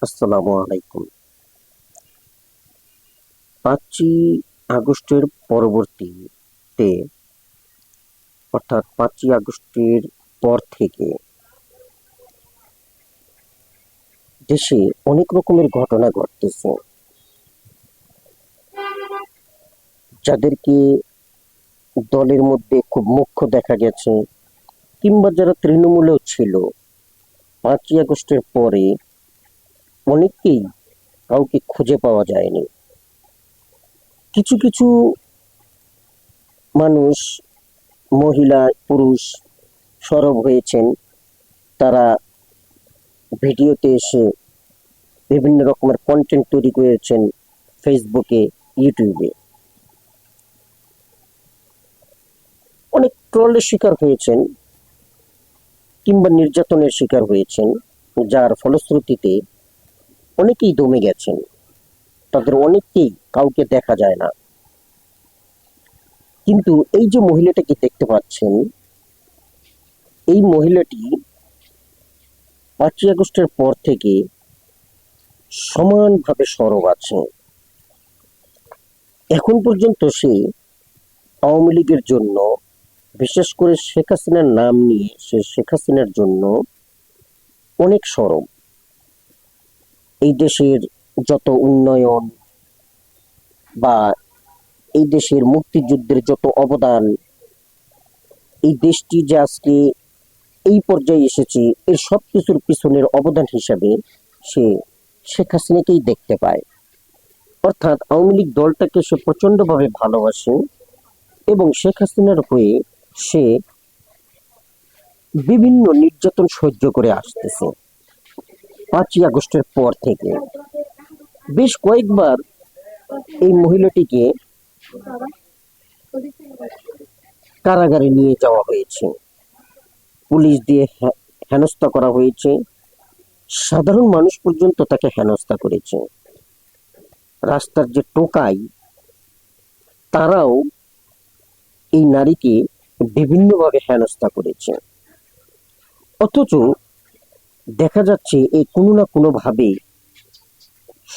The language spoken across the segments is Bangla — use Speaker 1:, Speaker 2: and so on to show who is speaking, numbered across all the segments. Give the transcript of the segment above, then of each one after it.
Speaker 1: আসসালামু আলাইকুম। ৫ই আগস্টের পরবর্তীতে অর্থাৎ ৫ই আগস্টের পর থেকে দেশে অনেক রকমের ঘটনা ঘটতেছে, যাদেরকে দলের মধ্যে খুব মুখ্য দেখা গেছে, কিংবা যারা তৃণমূলেও ছিল ৫ই আগস্টের পরে অনেককেই কাউকে খুঁজে পাওয়া যায়নি। কিছু কিছু মানুষ, মহিলা পুরুষ সরব হয়েছেন। তারা ভিডিওতে এসে বিভিন্ন রকমের কন্টেন্ট তৈরি করেছেন ফেসবুকে, ইউটিউবে। অনেক ট্রলের শিকার হয়েছেন কিংবা নির্যাতনের শিকার হয়েছেন, যার ফলশ্রুতিতে অনেকেই দমে গেছেন। তাদের অনেককেই কাউকে দেখা যায় না। কিন্তু এই যে মহিলাটাকে দেখতে পাচ্ছেন, এই মহিলাটি ৫ই আগস্টের পর থেকে সমানভাবে সরব আছে। এখন পর্যন্ত সে আওয়ামী লীগের জন্য, বিশেষ করে শেখ হাসিনার নাম নিয়ে সে শেখ হাসিনার জন্য অনেক সরব। এই দেশের যত উন্নয়ন বা এই দেশের মুক্তিযুদ্ধের যত অবদান, এই দেশটি যে আজকে এই পর্যায়ে এসেছে, এর সব কিছুর পিছনের অবদান হিসাবে সে শেখ হাসিনাকেই দেখতে পায়। অর্থাৎ আওয়ামী লীগ দলটাকে সে প্রচন্ডভাবে ভালোবাসে এবং শেখ হাসিনার হয়ে সে বিভিন্ন নির্যাতন সহ্য করে আসতেছে ৫ই আগস্টের পর থেকে। বেশ কয়েকবার এই মহিলাটিকে কারাগারে নিয়ে যাওয়া হয়েছে, পুলিশ দিয়ে হেনস্থা করা হয়েছে, সাধারণ মানুষ পর্যন্ত তাকে হেনস্থা করেছে। রাস্তার যে টোকাই, তারাও এই নারীকে বিভিন্নভাবে হেনস্থা করেছে। অথচ দেখা যাচ্ছে এই কোনো না কোনো ভাবে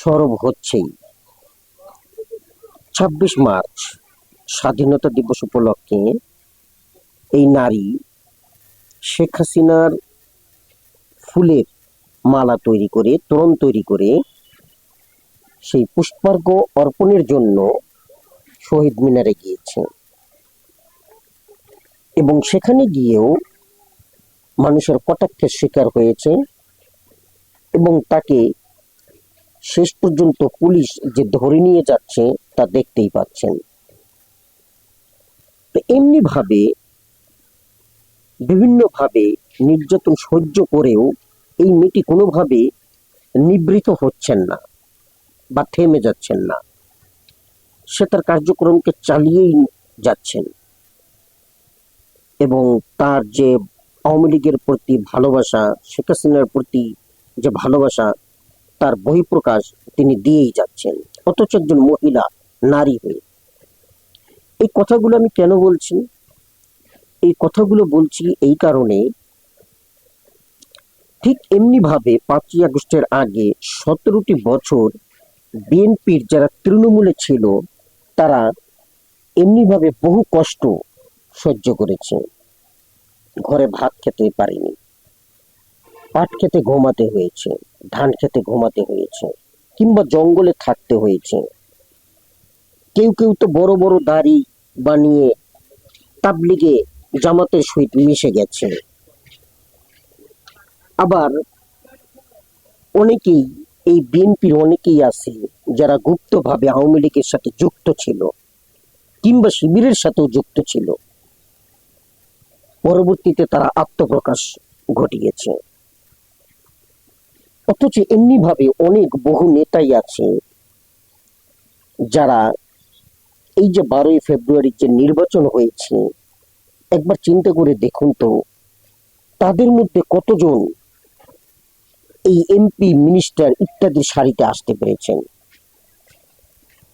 Speaker 1: সরব হচ্ছেই। ২৬ মার্চ স্বাধীনতা দিবস উপলক্ষে এই নারী শেখ হাসিনার ফুলের মালা তৈরি করে, তোরণ তৈরি করে সেই পুষ্পার্ঘ অর্পণের জন্য শহীদ মিনারে গিয়েছে এবং সেখানে গিয়েও মানুষের কটাক্ষের শিকার হয়েছে এবং তাকে শেষ পর্যন্ত পুলিশ যে ধরে নিয়ে যাচ্ছে তা দেখতেই পাচ্ছেন। তো এমনি ভাবে বিভিন্নভাবে নির্যাতন সহ্য করেও এই মেয়েটি কোনোভাবে নিবৃত হচ্ছেন না বা থেমে যাচ্ছেন না। সে তার কার্যক্রমকে চালিয়েই যাচ্ছেন এবং তার যে আওয়ামী লীগের প্রতি ভালোবাসা, শেখ হাসিনার প্রতি যে ভালোবাসা, তার বহিঃপ্রকাশ তিনি দিয়েই যাচ্ছেন, অথচ একজন মহিলা, নারী হয়ে। এই কথাগুলো আমি কেন বলছি? এই কথাগুলো বলছি এই কারণে, ঠিক এমনি ভাবে ৫ই আগস্টের আগে ১৭টি বছর বিএনপির যারা তৃণমূলে ছিল, তারা এমনিভাবে বহু কষ্ট সহ্য করেছে। ঘরে ভাত খেতে পারেনি, পাট খেতে ঘুমাতে হয়েছে, ধান খেতে ঘুমাতে হয়েছে, কিংবা জঙ্গলে থাকতে হয়েছে। কেউ কেউ তো বড় বড় দাড়ি বানিয়ে তাবলিগে, জামাতের সহিত মিশে গেছে। আবার অনেকেই, এই বিএনপির অনেকেই আছে যারা গুপ্তভাবে আওয়ামী লীগের সাথে যুক্ত ছিল কিংবা শিবিরের সাথেও যুক্ত ছিল। পরবর্তীতে তারা আত্মপ্রকাশ ঘটিয়েছে। অথচ এমনি ভাবে অনেক বহু নেতাই আছে যারা এই যে ১২ই ফেব্রুয়ারির যে নির্বাচন হয়েছে, একবার চিন্তা করে দেখুন তো, তাদের মধ্যে কতজন এই এমপি, মিনিস্টার ইত্যাদি সারিতে আসতে পেরেছেন,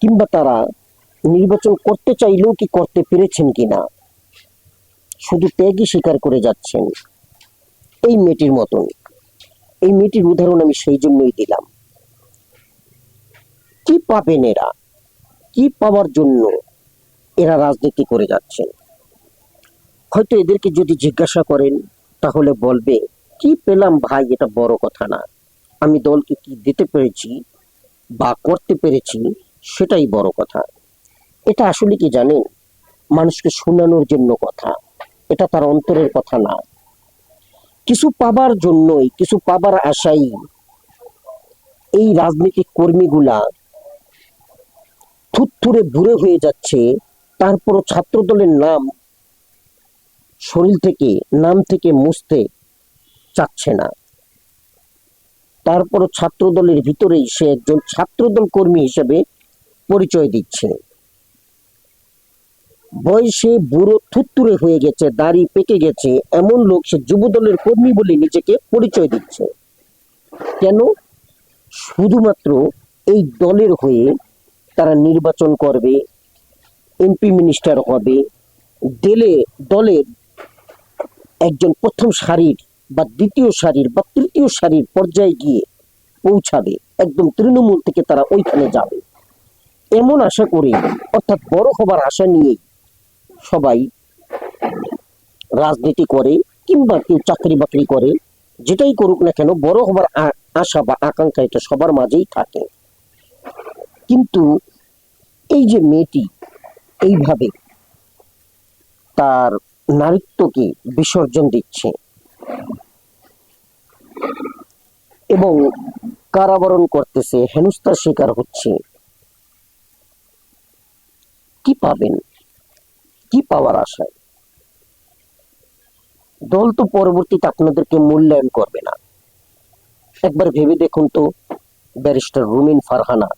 Speaker 1: কিংবা তারা নির্বাচন করতে চাইলেও কি করতে পেরেছেন কিনা, শুধু ত্যাগই স্বীকার করে যাচ্ছেন। এই মেয়েটির মতন, এই মেয়েটির উদাহরণ আমি সেই জন্যই দিলাম। কি পাবেন এরা, কি পাওয়ার জন্য এরা রাজনীতি করে যাচ্ছেন? হয়তো এদেরকে যদি জিজ্ঞাসা করেন তাহলে বলবে, কি পেলাম ভাই, এটা বড় কথা না, আমি দলকে কি দিতে পেরেছি বা করতে পেরেছি সেটাই বড় কথা। এটা আসলে কি জানেন, মানুষকে শোনানোর জন্য কথা, এটা তার অন্তরের কথা না। কিছু পাবার জন্যই, কিছু পাবার আশাই এই রাজনৈতিক কর্মীগুলা থুরথুরে বুড়ে হয়ে যাচ্ছে। তারপরও ছাত্র দলের নাম থেকে মুছতে চাচ্ছে না। তারপরও ছাত্র দলের ভিতরেই সে একজন ছাত্রদল কর্মী হিসেবে পরিচয় দিচ্ছে। বয়সে বুড়ো থুরথুরে হয়ে গেছে, দাড়ি পেকে গেছে এমন লোক সে যুবদলের কর্মী বলে নিজেকে পরিচয় দিচ্ছে। কেন? শুধুমাত্র এই দলের হয়ে তারা নির্বাচন করবে, এমপি মিনিস্টার হবে, দলের একজন প্রথম সারির বা দ্বিতীয় সারির বা তৃতীয় সারির পর্যায়ে গিয়ে পৌঁছাবে, একদম তৃণমূল থেকে তারা ওইখানে যাবে এমন আশা করে, অর্থাৎ বড় হবার আশা নিয়েই সবাই রাজনীতি করে, কিংবা কেউ চাকরি বাকরি করে, যেটাই করুক না কেন বড় হবার আশা বা আকাঙ্ক্ষা এটা সবার মাঝেই থাকে। কিন্তু এই যে মেয়েটি এইভাবে তার নারীত্বকে বিসর্জন দিচ্ছে এবং কারাবরণ করতেছে, হেনস্থার শিকার হচ্ছে, কি পাবেন, কি পাওয়ার আশায়? দল তো পরবর্তীতে আপনাদেরকে মূল্যায়ন করবে না। একবার ভেবে দেখুন তো, ব্যারিস্টার রুমিন ফারহানা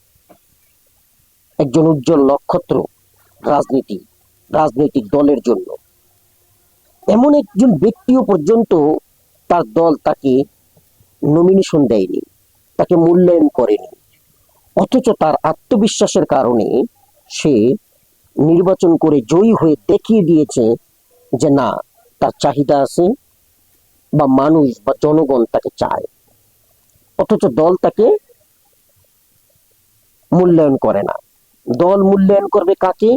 Speaker 1: একজন উজ্জ্বল নক্ষত্র রাজনৈতিক দলের জন্য, এমন একজন ব্যক্তিও পর্যন্ত তার দল তাকে নমিনেশন দেয়নি, তাকে মূল্যায়ন করেনি। অথচ তার আত্মবিশ্বাসের কারণে সে নির্বাচন করে জয়ী হয়ে দেখিয়ে দিয়েছে যে না, তার চাহিদা আছে বা মানুষ বা জনগণ তাকে চায়। অথচ দল তাকে মূল্যায়ন করে না। দল মূল্যায়ন করবে কাকে?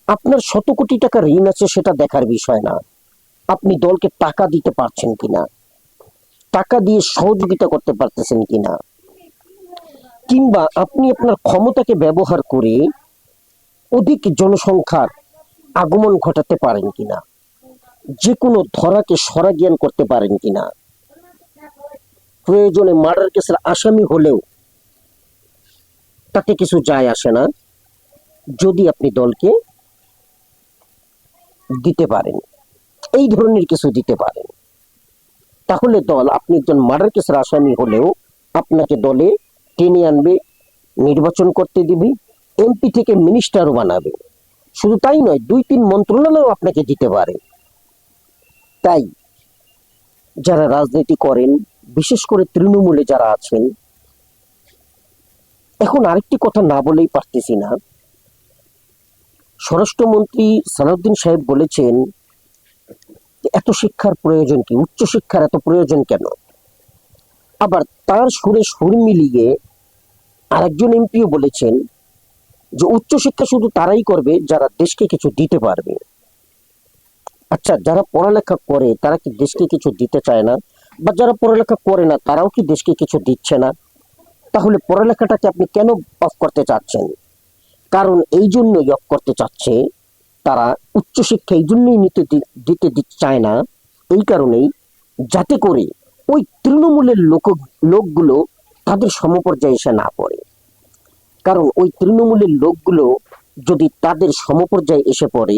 Speaker 1: আপনার শত কোটি টাকা ঋণ আছে সেটা দেখার বিষয় না, আপনি দলকে টাকা দিতে পারছেন কিনা, টাকা দিয়ে সহযোগিতা করতে পারতেছেন কিনা, কিংবা আপনি আপনার ক্ষমতাকে ব্যবহার করে অধিক জনসংখ্যার আগমন ঘটাতে পারেন কিনা, যে কোনো ধরাকে সরা জ্ঞান করতে পারেন কিনা। প্রয়োজনে মার্ডার কেসের আসামি হলেও তাতে কিছু যায় আসে না, যদি আপনি দলকে দিতে পারেন, এই ধরনের কিছু দিতে পারেন, তাহলে দল আপনি একজন মার্ডার কেসের আসামি হলেও আপনাকে দলে টেনে আনবে, নির্বাচন করতে দিবে, এমপি থেকে মিনিস্টারও বানাবে। শুধু তাই নয়, 2-3 মন্ত্রণালয় আপনাকে দিতে পারে। তাই যারা রাজনীতি করেন, বিশেষ করে তৃণমূলে যারা আছেন, এখন আরেকটি কথা না বলেই পারতেছি না। স্বরাষ্ট্রমন্ত্রী সালাউদ্দিন সাহেব বলেছেন এত শিক্ষার প্রয়োজন কি, উচ্চ শিক্ষার এত প্রয়োজন কেন? আবার তার সুরে সুর মিলিয়ে আরেকজন এমপিও বলেছেন যে উচ্চশিক্ষা শুধু তারাই করবে যারা দেশকে কিছু দিতে পারবে। আচ্ছা, যারা পড়ালেখা করে তারা কি দেশকে কিছু দিতে চায় না? বা যারা পড়ালেখা করে না তারাও কি দেশকে কিছু দিচ্ছে না? তাহলে পড়ালেখাটাকে আপনি কেন অফ করতে চাচ্ছেন? কারণ এই জন্যই অফ করতে চাচ্ছে, তারা উচ্চশিক্ষা এই জন্যই দিতে চায় না, এই কারণেই যাতে করে ওই তৃণমূলের লোকগুলো তাদের সমপর্যায়ে এসে না পড়ে। কারণ ওই তৃণমূলের লোকগুলো যদি তাদের সমপর্যায়ে এসে পড়ে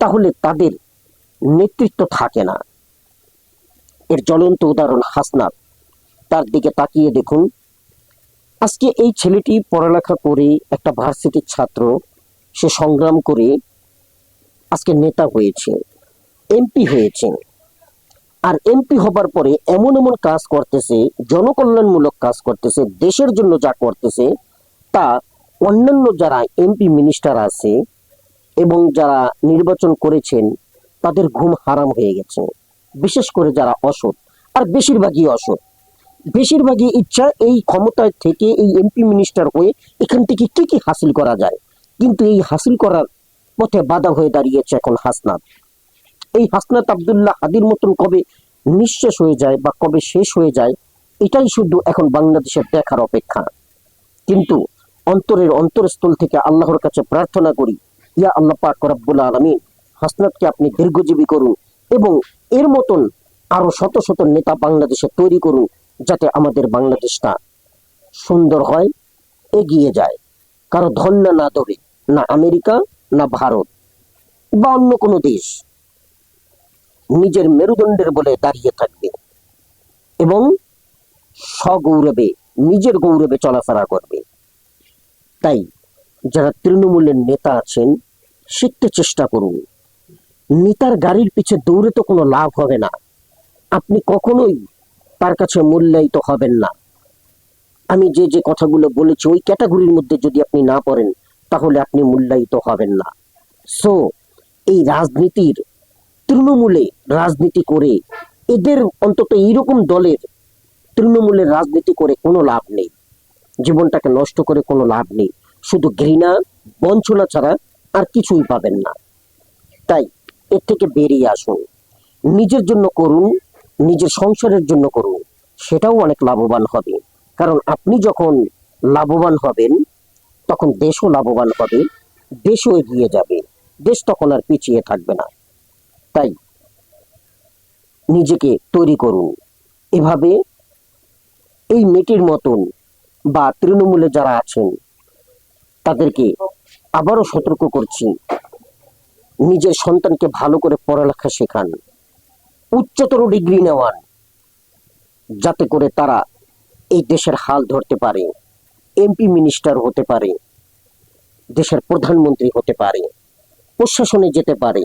Speaker 1: তাহলে তাদের নেতৃত্ব থাকে না। এর জ্বলন্ত উদাহরণ হাসনাত। তার দিকে তাকিয়ে দেখুন, আজকে এই ছেলেটি পড়ালেখা করে একটা ভার্সিটির ছাত্র, সে সংগ্রাম করে আজকে নেতা হয়েছে, এমপি হয়েছে। আর এমপি হবার পরে এমন এমন কাজ করতেছে, জনকল্যাণমূলক কাজ করতেছে, দেশের জন্য যা করতেছে তা অন্যান্য যারা এমপি মিনিস্টার আছে এবং যারা নির্বাচন করেছেন তাদের ঘুম হারাম হয়ে গেছে। বিশেষ করে যারা অসৎ, আর বেশিরভাগই অসৎ, বেশিরভাগই ইচ্ছা এই ক্ষমতায় থেকে এই এমপি মিনিস্টার হয়ে এখান থেকে কি কি হাসিল করা যায়, কিন্তু এই হাসিল করার পথে বাধা হয়ে দাঁড়িয়েছে এখন হাসনাত। এই হাসনাত আব্দুল্লাহ হাদির মতন কবে নিঃশেষ হয়ে যায় বা কবে শেষ হয়ে যায়, এটাই শুধু এখন বাংলাদেশের দেখার অপেক্ষা। কিন্তু অন্তরের অন্তরস্থল থেকে আল্লাহর কাছে প্রার্থনা করি, ইয়া আল্লাহ পাক রব্বুল আলামিন, হাসনাতকে আপনি দীর্ঘজীবী করুন এবং এর মতন আরো শত শত নেতা বাংলাদেশে তৈরি করুন, যাতে আমাদের বাংলাদেশটা সুন্দর হয়, এগিয়ে যায়, কারো ধন্য না ধরে, না আমেরিকা, না ভারত বা অন্য কোনো দেশ নিজের মেরুদণ্ডের বলে দাঁড়িয়ে থাকবে এবং সগৌরবে নিজের গৌরবে চলাফেরা করবে। তাই যারা তৃণমূলের নেতা আছেন, শিখতে চেষ্টা করুন। নেতার গাড়ির পিছে দৌড়ে তো কোনো লাভ হবে না, আপনি কখনোই তার কাছে মূল্যায়িত হবেন না। আমি যে যে কথাগুলো বলেছি ওই ক্যাটাগরির মধ্যে যদি আপনি না পড়েন, তাহলে আপনি মূল্যায়িত হবেন না। সো এই রাজনীতির তৃণমূলে রাজনীতি করে, এদের অন্তত এইরকম দলের তৃণমূলের রাজনীতি করে কোনো লাভ নেই, জীবনটাকে নষ্ট করে কোনো লাভ নেই, শুধু ঘৃণা বঞ্চনা ছাড়া আর কিছুই পাবেন না। তাই এর থেকে বেরিয়ে আসুন, নিজের জন্য করুন, নিজের সংসারের জন্য করুন, সেটাও অনেক লাভবান হবে। কারণ আপনি যখন লাভবান হবেন, তখন দেশও লাভবান হবে, দেশও এগিয়ে যাবে, দেশ তখন আর পিছিয়ে থাকবে না। তাই নিজেকে তৈরি করুন। এভাবে এই মেয়েটির মতন বা তৃণমূলে যারা আছেন তাদেরকে আবারও সতর্ক করছি, নিজের সন্তানকে ভালো করে পড়ালেখা শেখান, উচ্চতর ডিগ্রি নেওয়ান, যাতে করে তারা এই দেশের হাল ধরতে পারে, এমপি মিনিস্টার হতে পারে, দেশের প্রধানমন্ত্রী হতে পারে, প্রশাসনে যেতে পারে,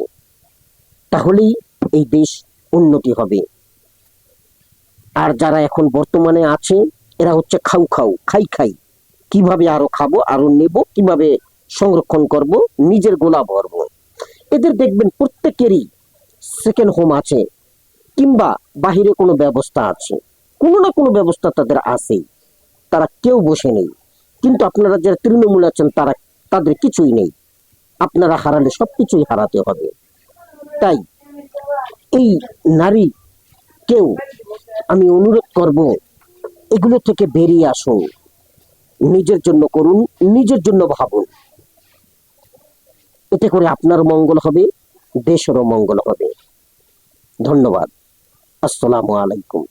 Speaker 1: তাহলেই এই দেশ উন্নতি হবে। আর যারা এখন বর্তমানে আছে, এরা হচ্ছে খাও খাও খাই খাই, কিভাবে আরো খাবো, আরো নেব, কিভাবে সংরক্ষণ করব, নিজের গোলা ভরবো। এদের দেখবেন প্রত্যেকেরই সেকেন্ড হোম আছে, কিংবা বাহিরে কোনো ব্যবস্থা আছে, কোনো না কোনো ব্যবস্থা তাদের আছেই, তারা কেউ বসে নেই। কিন্তু আপনারা যারা তৃণমূল আছেন, তাদের কিছুই নেই, আপনারা হারালে সবকিছুই হারাতে হবে। তাই এই নারী কেউ আমি অনুরোধ করব, এগুলো থেকে বেরিয়ে আসুন, নিজের জন্য করুন, নিজের জন্য ভাবুন, এতে করে আপনার মঙ্গল হবে, দেশেরও মঙ্গল হবে। ধন্যবাদ। আসসালামু আলাইকুম।